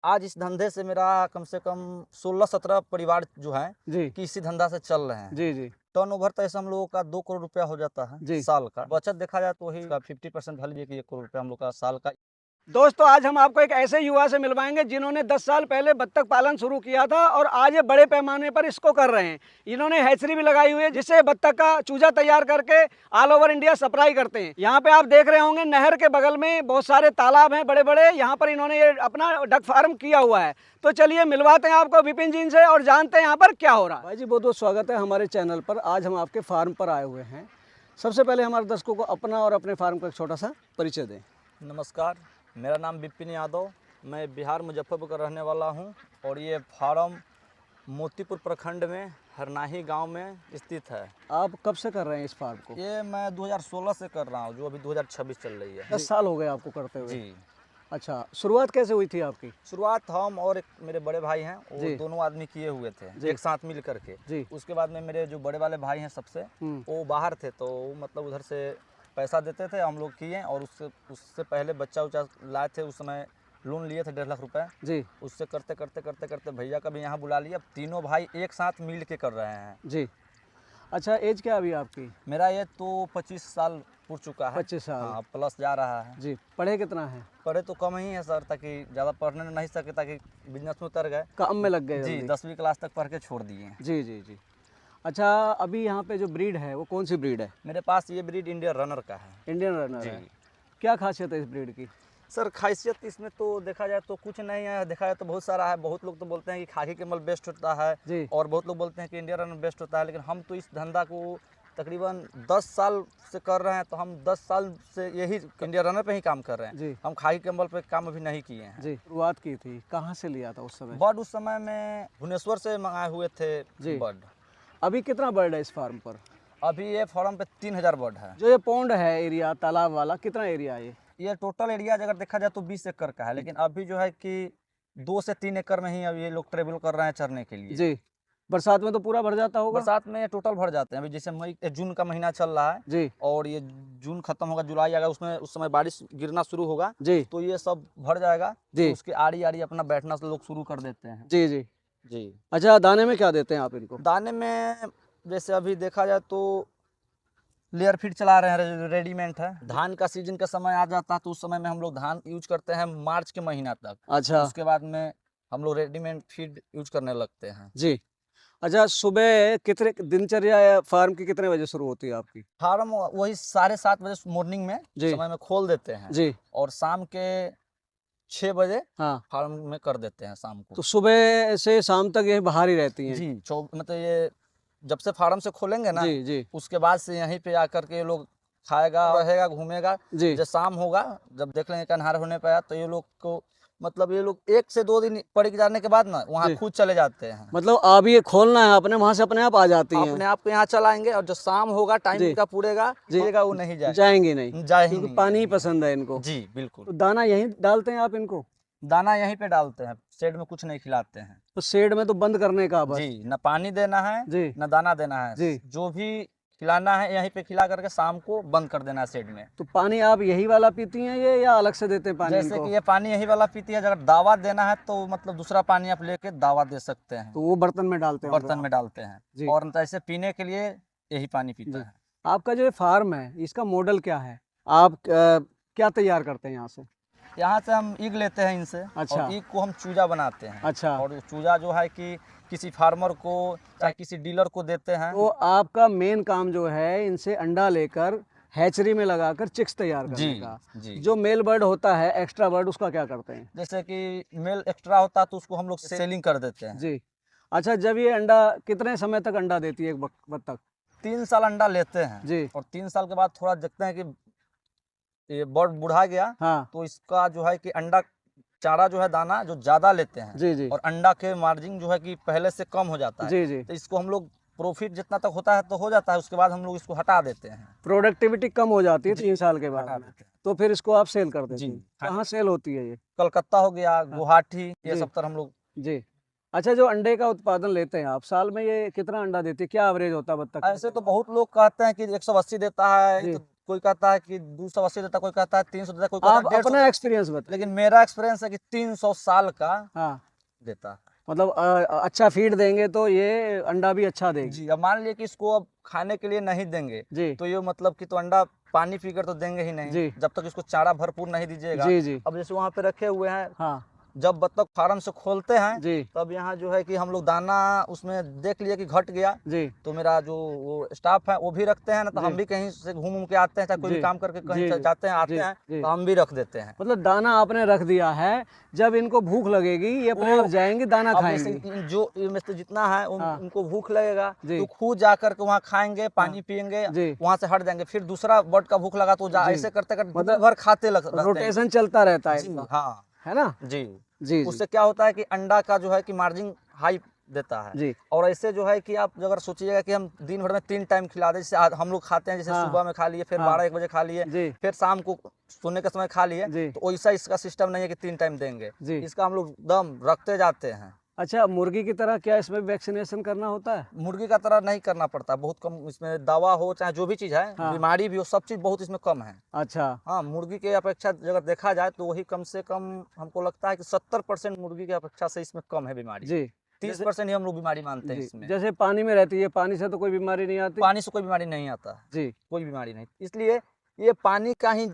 आज इस धंधे से मेरा कम से कम 16-17 परिवार जो है जी कि इसी धंधा से चल रहे हैं। जी जी टर्नओवर तो ऐसा हम लोगों का 2 करोड़ रुपया हो जाता जी। है साल का। बचत देखा जाए तो वही 50% भले लीजिए कि 1 करोड़ रुपया हम लोग का साल का। दोस्तों, आज हम आपको एक ऐसे युवा से मिलवाएंगे जिन्होंने 10 साल पहले बत्तख पालन शुरू किया था और आज ये बड़े पैमाने पर इसको कर रहे हैं। इन्होंने हैचरी भी लगाई हुई है जिससे बत्तख का चूजा तैयार करके ऑल ओवर इंडिया सप्लाई करते हैं। यहाँ पे आप देख रहे होंगे नहर के बगल में बहुत सारे तालाब हैं बड़े बड़े, यहाँ पर इन्होंने ये अपना डक फार्म किया हुआ है। तो चलिए मिलवाते हैं आपको विपिन जी से और जानते हैं यहाँ पर क्या हो रहा है। भाई जी, बहुत बहुत स्वागत है हमारे चैनल पर। आज हम आपके फार्म पर आए हुए हैं। सबसे पहले हमारे दर्शकों को अपना और अपने फार्म का एक छोटा सा परिचय दें। नमस्कार, मेरा नाम विपिन यादव, मैं बिहार मुजफ्फरपुर का रहने वाला हूं और ये फार्म मोतीपुर प्रखंड में हरनाही गांव में स्थित है। आप कब से कर रहे हैं इस फार्म को? ये मैं 2016 से कर रहा हूं, जो अभी 2026 चल रही है। 10 साल हो गए आपको करते हुए? जी। अच्छा, शुरुआत कैसे हुई थी आपकी? शुरुआत हम और एक मेरे बड़े भाई हैं, जी। वो दोनों आदमी किए हुए थे जी। एक साथ मिल करके। जी। उसके बाद में मेरे जो बड़े वाले भाई हैं सबसे, वो बाहर थे, तो मतलब उधर से पैसा देते थे, हम लोग किए। और उससे पहले बच्चा उच्चा लाए थे, उस समय लोन लिए थे 1.5 लाख रुपए। जी। उससे करते करते करते करते भैया का भी यहाँ बुला लिया। तीनों भाई एक साथ मिल के कर रहे हैं। जी। अच्छा, एज क्या अभी आपकी? मेरा ये तो 25 साल पूर चुका है। 25 साल। हाँ, प्लस जा रहा है। जी। पढ़े कितना है? पढ़े तो कम ही है सर, ताकि ज़्यादा पढ़ने नहीं सके, ताकि बिजनेस में उतर गए, काम में लग गए जी। जल्दी। 10वीं क्लास तक पढ़ के छोड़ दिए हैं। जी जी जी। अच्छा, अभी यहाँ पे जो ब्रीड है वो कौन सी ब्रीड है? मेरे पास ये ब्रीड इंडियन रनर का है। इंडियन रनर जी। है। क्या खासियत है इस ब्रीड की? सर, खासियत इसमें तो देखा जाए तो कुछ नहीं है, देखा जाए तो बहुत सारा है। बहुत लोग तो बोलते हैं कि खाकी कैमल बेस्ट होता है, जी। और बहुत लोग बोलते हैं कि इंडियन रनर बेस्ट होता है। लेकिन हम तो इस धंधा को तकरीबन 10 साल से कर रहे हैं, तो हम 10 साल से यही इंडियन रनर पे ही काम कर रहे हैं। जी। हम खाकी कैमल पे काम अभी नहीं किए हैं। जी। शुरुआत की थी, कहाँ से लिया था उस समय? बर्ड उस समय में भुवनेश्वर से मंगाए हुए थे। जी। बर्ड अभी कितना बर्ड है इस फार्म पर? अभी ये फार्म पे 3000 बर्ड है। जो ये पौंड है एरिया, तालाब वाला, कितना एरिया है ये? ये टोटल एरिया अगर देखा जाए तो 20 एकड़ का है, लेकिन अभी जो है कि 2 से 3 एकड़ में ही अब ये लोग ट्रेवल कर रहे हैं चरने के लिए। जी। बरसात में तो पूरा भर जाता होगा? बरसात में टोटल भर जाते हैं। अभी जैसे जून का महीना चल रहा है, जी। और ये जून खत्म होगा, जुलाई आएगा, उसमें उस समय बारिश गिरना शुरू होगा, जी। तो ये सब भर जाएगा। जी। तो उसके आड़ी आड़ी अपना बैठना से लोग शुरू कर देते हैं। जी जी जी। अच्छा, दाने में क्या देते हैं आप इनको? दाने में जैसे अभी देखा जाए तो लेयर फीड चला रहे हैं, रेडीमेड है। धान का सीजन का समय आ जाता है, तो उस समय में हम लोग धान यूज करते हैं मार्च के महीना तक। अच्छा। उसके बाद में हम लोग रेडीमेड फीड यूज करने लगते हैं। जी। अच्छा, सुबह कितने दिनचर्या या फार्म की कितने बजे शुरू होती है आपकी? फार्म वही 7:30 बजे मॉर्निंग में जी। समय में खोल देते हैं। जी। और शाम के 6 बजे हाँ। फार्म में कर देते हैं शाम को। तो सुबह से शाम तक ये बाहर ही रहती हैं? जी। मतलब ये जब से फार्म से खोलेंगे ना, जी जी उसके बाद से यहीं पे आकर के ये लोग खाएगा, रहेगा, घूमेगा। जी। जब शाम होगा, जब देख लेंगे कि अन्हार होने पे आया, तो ये लोग को मतलब ये लोग 1 से 2 दिन पड़ के जाने के बाद ना वहाँ जी। खुद चले जाते हैं। मतलब आप ये खोलना है अपने, वहां से अपने आप आ जाती हैं? अपने आप को यहाँ चलाएंगे, और जो शाम होगा जी। टाइम का पूरेगा वो नहीं जाएगा। जाएंगे नहीं? जाएंगे क्योंकि पानी ही पसंद है इनको। जी बिल्कुल। तो दाना यहीं डालते हैं आप इनको? दाना यहीं पे डालते हैं, शेड में कुछ नहीं खिलाते हैं। तो शेड में तो बंद करने का बस? जी। न पानी देना है, जी। न दाना देना है। जी। जो भी खिलाना है यहीं पे खिला करके शाम को बंद कर देना है शेड में। तो पानी आप यही वाला पीती हैं ये, या अलग से देते हैं पानी जैसे इनको? कि ये पानी यही वाला पीती है। अगर दावा देना है तो मतलब दूसरा पानी आप लेके दावा दे सकते हैं, तो वो बर्तन में डालते हैं? बर्तन में डालते हैं। जी। और ऐसे पीने के लिए यही पानी पीता जी। है। आपका जो फार्म है इसका मॉडल क्या है? आप क्या तैयार करते हैं यहाँ से? यहाँ से हम ईग लेते हैं इनसे। अच्छा। और ईग को हम चूजा बनाते हैं। अच्छा। और चूजा जो है कि किसी फार्मर को चाहे किसी डीलर को देते हैं। तो आपका मेन काम जो है इनसे अंडा लेकर हैचरी में लगाकर चिक्स तैयार करने जी का। जी। जो मेल बर्ड होता है, एक्स्ट्रा बर्ड, उसका क्या करते हैं? जैसे कि मेल एक्स्ट्रा होता है तो उसको हम लोग सेलिंग कर देते हैं। जी। अच्छा, जब ये अंडा कितने समय तक अंडा देती है एक बत्तख? 3 साल अंडा लेते हैं। जी। और 3 साल के बाद थोड़ा देखते हैं कि ये बर्ड बुढ़ा गया, हाँ। तो इसका जो है कि अंडा चारा जो है, दाना जो ज्यादा लेते हैं। जी जी। और अंडा के मार्जिन जो है कि पहले से कम हो जाता है। जी जी। तो इसको हम लोग प्रॉफिट जितना तक होता है तो हो जाता है, उसके बाद हम लोग इसको हटा देते हैं। प्रोडक्टिविटी कम हो जाती है 3 साल के हटा बाद, देते हैं। तो फिर इसको आप सेल कर देते जी। हैं? कहाँ सेल होती है ये? कलकत्ता हो गया, गुवाहाटी, ये जी। सब तरह हम लोग। जी। अच्छा, जो अंडे का उत्पादन लेते हैं आप, साल में ये कितना अंडा देती है? क्या एवरेज होता है बत्तख का? ऐसे तो बहुत लोग कहते हैं कि 180 देता है, जी। तो कोई कहता है कि 280 देता, कोई कहता है 300 देता, कोई कहता आप है 150। अपना एक्सपीरियंस बताइए। लेकिन मेरा एक्सपीरियंस है कि 300 साल का हाँ, देता है। मतलब अच्छा फीड देंगे तो ये अंडा भी अच्छा देगी। जी, अब मान लीजिए कि इसको अब खाने के लिए नहीं देंगे जी तो ये मतलब कि तो अंडा पानी पीकर तो देंगे ही नहीं, जी जब तक इसको चारा भरपूर नहीं दीजिएगा। जी जी। अब जैसे वहाँ पे रखे हुए हैं, हाँ जब बत्तख फार्म से खोलते हैं जी तब यहाँ जो है कि हम लोग दाना उसमें देख लिए कि घट गया, जी तो मेरा जो वो स्टाफ है वो भी रखते हैं ना, तो जी। हम भी कहीं से घूम घूम के आते हैं, चाहे कोई भी जी काम करके कहीं जी जाते हैं आते जी हैं, जी। तो हम भी रख देते हैं। मतलब दाना आपने रख दिया है, जब इनको भूख लगेगी ये अपने वो आप जाएंगी दाना अब जैसे खाएंगी। जो इनमें से जितना है हाँ उनको भूख लगेगा जी तो खुद जा करके वहाँ खाएंगे, पानी हाँ पियेंगे, जी वहाँ से हट जाएंगे, फिर दूसरा बर्ड का भूख लगा तो जी। ऐसे करते करते दिन मतलब भर खाते रहते हैं। रोटेशन चलता रहता है जी इनका, हाँ है ना? जी। जी जी उससे क्या होता है कि अंडा का जो है कि मार्जिन हाई देता है। जी। और ऐसे जो है कि आप अगर सोचिएगा कि हम दिन भर में 3 टाइम खिला दें, जैसे आज हम लोग खाते हैं, जैसे हाँ सुबह में खा लिए, फिर हाँ 12-1 बजे खा लिए, जी फिर शाम को सोने के समय खा लिए, जी तो वैसा इसका सिस्टम नहीं है कि 3 टाइम देंगे। जी। इसका हम लोग दम रखते जाते हैं। अच्छा, मुर्गी की तरह क्या इसमें वैक्सीनेशन करना होता है? मुर्गी का तरह नहीं करना पड़ता, बहुत कम इसमें दवा हो चाहे जो भी चीज़ है, हाँ बीमारी भी हो, सब चीज़ बहुत इसमें कम है। अच्छा हाँ, मुर्गी के अपेक्षा अगर देखा जाए तो वही कम से कम हमको लगता है कि 70% मुर्गी की अपेक्षा से इसमें कम है बीमारी। जी। 30% ही हम लोग बीमारी मानते हैं जी इसमें। जैसे पानी में रहती है, पानी से तो कोई बीमारी नहीं आती? पानी से कोई बीमारी नहीं आता, जी कोई बीमारी नहीं। इसलिए ये पानी का ही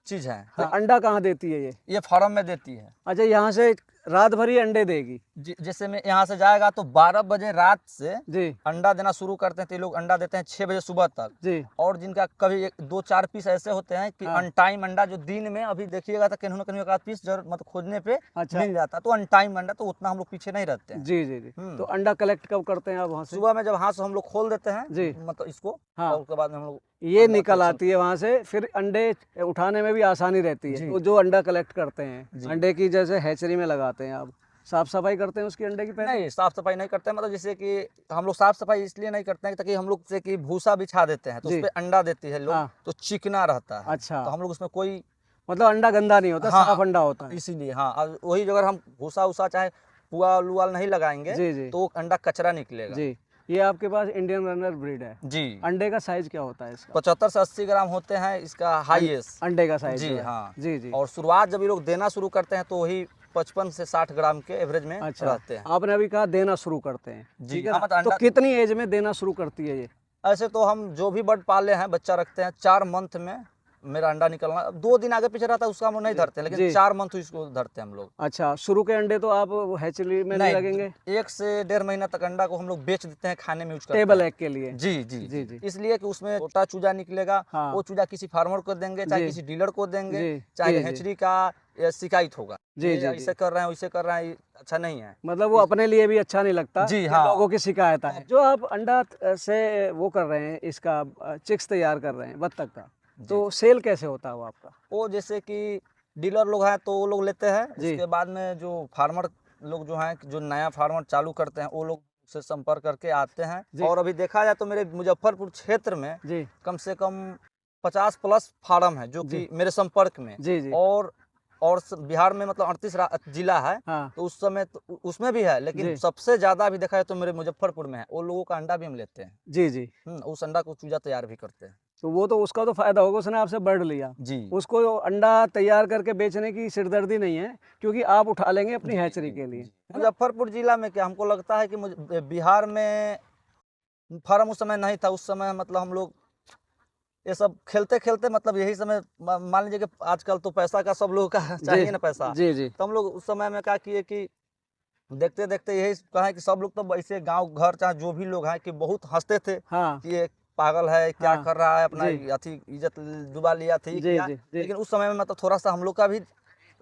चीज़ है। हाँ। अंडा कहाँ देती है ये? फार्म में देती है। अच्छा, यहाँ से रात भर ही अंडे देगी? जैसे में यहाँ से जाएगा तो 12 बजे रात से जी अंडा देना शुरू करते हैं, तो ये लोग अंडा देते हैं 6 बजे सुबह तक। जी और जिनका कभी 2-4 पीस ऐसे होते हैं कि हाँ। अनटाइम अंडा, जो दिन में अभी देखिएगा तो कहीं ना कहीं एक आध पीस मतलब खोजने पे अच्छा मिल जाता है, तो अनटाइम अंडा, तो उतना हम लोग पीछे नहीं रहते हैं। जी जी जी। हम्म। तो अंडा कलेक्ट कब करते हैं आप वहाँ से? सुबह में जब हाथ से हम लोग खोल देते हैं जी मतलब इसको, हाँ। और उसके बाद में हम लोग ये अंडा निकल collection- आती है वहाँ से, फिर अंडे उठाने में भी आसानी रहती है। जी। तो जो अंडा कलेक्ट करते हैं, जी। अंडे की जैसे हैचरी में लगाते हैं आप, साफ सफाई करते हैं उसकी अंडे की पहले? नहीं, साफ सफाई नहीं करते हैं, मतलब जैसे कि हम लोग साफ सफाई इसलिए नहीं करते हैं ताकि हम लोग जैसे कि भूसा बिछा देते हैं तो जी। उस पे अंडा देती है लोग, हाँ। तो चिकना रहता है। अच्छा। तो हम लोग उसमें कोई मतलब अंडा गंदा नहीं होता, हाँ, साफ अंडा होता है। इसीलिए हाँ, अब वही अगर हम भूसा उसा चाहे पुआल उवाल नहीं लगाएंगे जी जी तो वो अंडा कचरा निकलेगा। जी। ये आपके पास इंडियन रनर ब्रीड है। जी। अंडे का साइज क्या होता है इसका? 75 से 80 ग्राम होते हैं इसका हाईएस्ट। अंडे का साइज जी जो है। हाँ। जी जी। और शुरुआत जब ये लोग देना शुरू करते हैं तो वही 55 से 60 ग्राम के एवरेज में अच्छा, रहते हैं। आपने अभी कहा देना शुरू करते हैं, जी, ठीक है हाँ, ना? मतलब तो अंडा- कितनी एज में देना शुरू करती है ये? ऐसे तो हम जो भी बर्ड पाले हैं, बच्चा रखते हैं, 4 मंथ में मेरा अंडा निकलना, 2 दिन आगे पीछे रहता है उसका हम लोग नहीं धरते हैं, जी। लेकिन 4 मंथ इसको धरते हैं हम लोग। अच्छा, शुरू के अंडे तो आप हैचरी में नहीं लगेंगे? 1 से 1.5 महीना तक अंडा को हम लोग बेच देते हैं, खाने में यूज करते टेबल हैं। एग के लिए? जी जी जी, जी जी। इसलिए कि उसमें छोटा चूजा निकलेगा, हाँ। वो चूजा किसी फार्मर को देंगे, चाहे जी। किसी डीलर को देंगे, जी, चाहे जी, हैचरी का या शिकायत होगा, जी, ये जी, ऐसे जी। कर रहे हैं वैसे कर रहे हैं, ये अच्छा नहीं है। मतलब वो अपने लिए भी अच्छा नहीं लगता जी, कि हाँ। लोगों की शिकायत है। जो आप अंडा से वो कर रहे हैं, इसका चिक्स तैयार कर रहे हैं बत्तख का, तो सेल कैसे होता है वो आपका? वो जैसे कि डीलर लोग हैं तो वो लोग लेते हैं, जी। उसके बाद में जो फार्मर लोग जो हैं, जो नया फार्मर चालू करते हैं, वो लोग से संपर्क करके आते हैं। जी। और अभी देखा जाए तो मेरे मुजफ्फरपुर क्षेत्र में जी कम से कम 50 प्लस फार्म है जो कि जी। मेरे संपर्क में। जी जी। और बिहार में मतलब 38 जिला है, हाँ तो उस समय तो उसमें भी है, लेकिन जी। सबसे ज्यादा अभी देखा जाए तो मेरे मुजफ्फरपुर में है। वो लोगों का अंडा भी हम लेते हैं। जी जी। उस अंडा को चूजा तैयार भी करते हैं। तो वो तो उसका तो फायदा होगा, उसने आपसे बर्ड लिया, जी। उसको अंडा तैयार करके बेचने की सिरदर्दी नहीं है, क्योंकि आप उठा लेंगे अपनी हैचरी के लिए। मुजफ्फरपुर जिला में क्या, हमको लगता है कि बिहार में फार्म उस समय नहीं था। उस समय मतलब हम लोग ये सब खेलते खेलते, मतलब यही समय मान लीजिए कि आजकल तो पैसा का सब लोगों का चाहिए ना पैसा, जी जी। तो हम लोग उस समय में क्या किए कि देखते देखते यही कहा कि सब लोग तो ऐसे गांव घर चाहे जो भी लोग हैं कि बहुत हंसते थे हाँ कि ये पागल है, क्या हाँ। कर रहा है, अपना जी। अथी इज्जत डुबा लिया थी जी क्या। जी जी। लेकिन उस समय में मतलब थोड़ा सा हम लोग का भी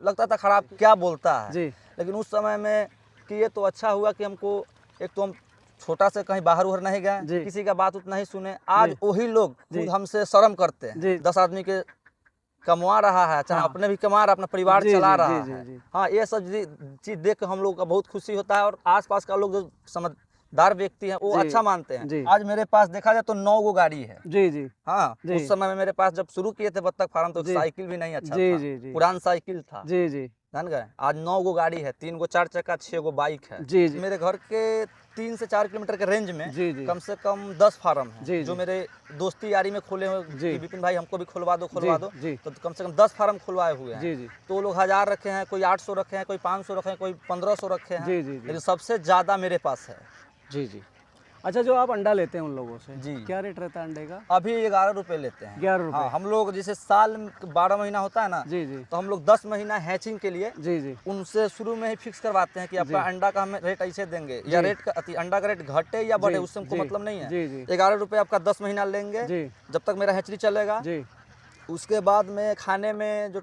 लगता था खराब, क्या बोलता है। जी लेकिन उस समय में कि ये तो अच्छा हुआ कि हमको, एक तो हम छोटा से कहीं बाहर उहर नहीं गए, जी। किसी का बात उत नहीं सुने, आज जी। वही लोग जी। खुद हमसे शर्म करते जी। हैं। 10 आदमी के कमा रहा है, चाहे हाँ। अपने भी कमा रहा है, अपना परिवार जी, चला जी, रहा जी, है। जी। हाँ, ये सब चीज देख के हम लोग का बहुत खुशी होता है, और आसपास का लोग जो समझदार व्यक्ति हैं वो जी। अच्छा मानते हैं। जी। आज मेरे पास देखा जाए तो 9 गो गाड़ी है। जी जी हाँ, जी। उस समय में मेरे पास जब शुरू किए थे बत्तख फार्म तो जी। साइकिल भी नहीं अच्छा जी था, जी जी। पुराना साइकिल था। जी जी। जान गए। आज 9 गो गाड़ी है, 3 गो 4 चक्का, 6 गो बाइक है। जी जी मेरे घर के 3 से 4 किलोमीटर के रेंज में जी जी कम से कम 10 फार्म है जी, जो जी। मेरे दोस्ती यारी में खोले हुए जी। कि विपिन भाई हमको भी खुलवा दो खुलवा दो। जी तो कम से कम 10 फार्म खुलवाए हुए हैं। जी जी तो लोग 1000 रखे हैं, कोई 800 रखे हैं, कोई 500 रखे हैं, कोई 1500 रखे हैं। जी जी जी लेकिन सबसे ज़्यादा मेरे पास है। जी जी। अच्छा, जो आप अंडा लेते हैं उन लोगों से, जी। क्या रेट रहता है अंडे का? अभी 11 रुपये लेते हैं। 11 रुपये। हाँ, हम लोग जैसे साल में 12 महीना होता है ना, जी जी तो हम लोग 10 महीना हैचिंग के लिए जी जी उनसे शुरू में ही फिक्स करवाते हैं कि आपका अंडा का हमें रेट ऐसे देंगे या जी। रेट का अंडा का रेट घटे या बढ़े, जी, उससे हमको जी, मतलब नहीं है। जी जी 11 रुपये आपका 10 महीना लेंगे, जी जब तक मेरा हैचरी चलेगा। जी। उसके बाद में खाने में जो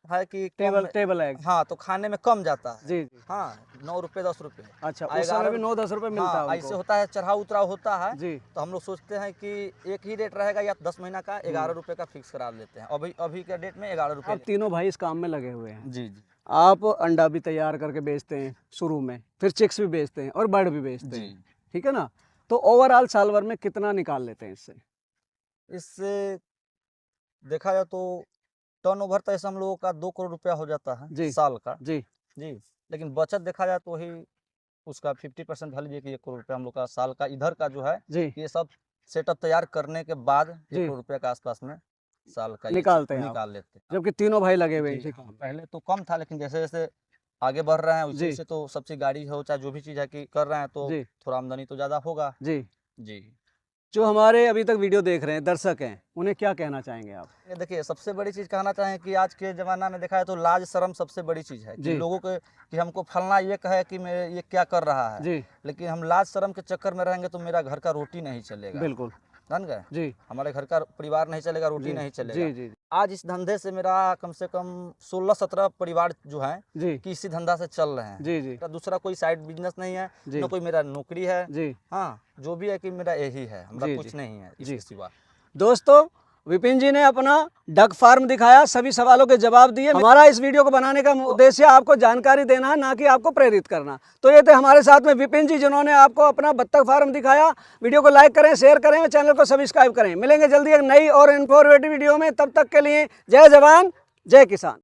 है कि टेबल एग। हाँ, तो खाने में कम जाता है। जी जी। हाँ, 9 रुपये 10 रुपये। अच्छा, उस समय भी 9-10 रुपये मिलता है हाँ, उनको। ऐसे होता है, चढ़ाव उतराव होता है। जी तो हम लोग सोचते हैं कि एक ही रेट रहेगा या 10 महीना का 11 रुपये का फिक्स करा लेते हैं। अभी के डेट में 11 रुपये। आप तीनों भाई इस काम में लगे हुए हैं। जी जी आप अंडा भी तैयार करके बेचते हैं शुरू में, फिर चिक्स भी बेचते हैं और बर्ड भी बेचते हैं, जी। ठीक है ना? तो ओवरऑल साल भर में कितना निकाल लेते हैं इससे? इससे देखा जाए तो टर्नओवर तो ऐसा हम लोगों का 2 करोड़ रुपया हो जाता है जी। साल का। जी जी, लेकिन बचत देखा जाए तो वही उसका 50% ढाल लीजिए कि 1 करोड़ रुपया हम लोग का साल का इधर का जो है, जी ये सब सेटअप तैयार करने के बाद 1 जी। करोड़ रुपया के आसपास में साल का ये निकालते हैं आप। निकाल लेते हैं। जबकि तीनों भाई लगे हुए हैं जी, इसी काम हाँ, में। पहले तो कम था, लेकिन जैसे जैसे आगे बढ़ रहे हैं जी। उसी से तो सब चीज़ गाड़ी हो चाहे जो भी चीज़ है कि कर रहे हैं तो जी थोड़ा आमदनी तो ज़्यादा होगा। जी। जी। जो हमारे अभी तक वीडियो देख रहे हैं दर्शक हैं, उन्हें क्या कहना चाहेंगे आप? ये देखिए, सबसे बड़ी चीज़ कहना चाहें कि आज के ज़माना में देखा है तो लाज शर्म सबसे बड़ी चीज़ है कि जी। लोगों को कि हमको फलना ये कहे कि मैं ये क्या कर रहा है। जी लेकिन हम लाज शर्म के चक्कर में रहेंगे तो मेरा घर का रोटी नहीं चलेगा। बिल्कुल। जान गए, जी हमारे घर का परिवार नहीं चलेगा, रोटी जी नहीं जी चलेगा। जी आज इस धंधे से मेरा कम से कम 16-17 परिवार जो हैं जी कि इसी धंधा से चल रहे हैं। जी जी मेरा दूसरा कोई साइड बिजनेस नहीं है, जी न कोई मेरा नौकरी है। जी। हाँ, जो भी है कि मेरा यही है, जी, हमारा कुछ जी, नहीं है जी। इसके सिवा। दोस्तों, विपिन जी ने अपना डक फार्म दिखाया, सभी सवालों के जवाब दिए। हमारा इस वीडियो को बनाने का उद्देश्य आपको जानकारी देना है, ना कि आपको प्रेरित करना। तो ये थे हमारे साथ में विपिन जी, जिन्होंने आपको अपना बत्तख फार्म दिखाया। वीडियो को लाइक करें, शेयर करें और चैनल को सब्सक्राइब करें। मिलेंगे जल्दी एक नई और इन्फॉर्मेटिव वीडियो में, तब तक के लिए जय जवान जय किसान।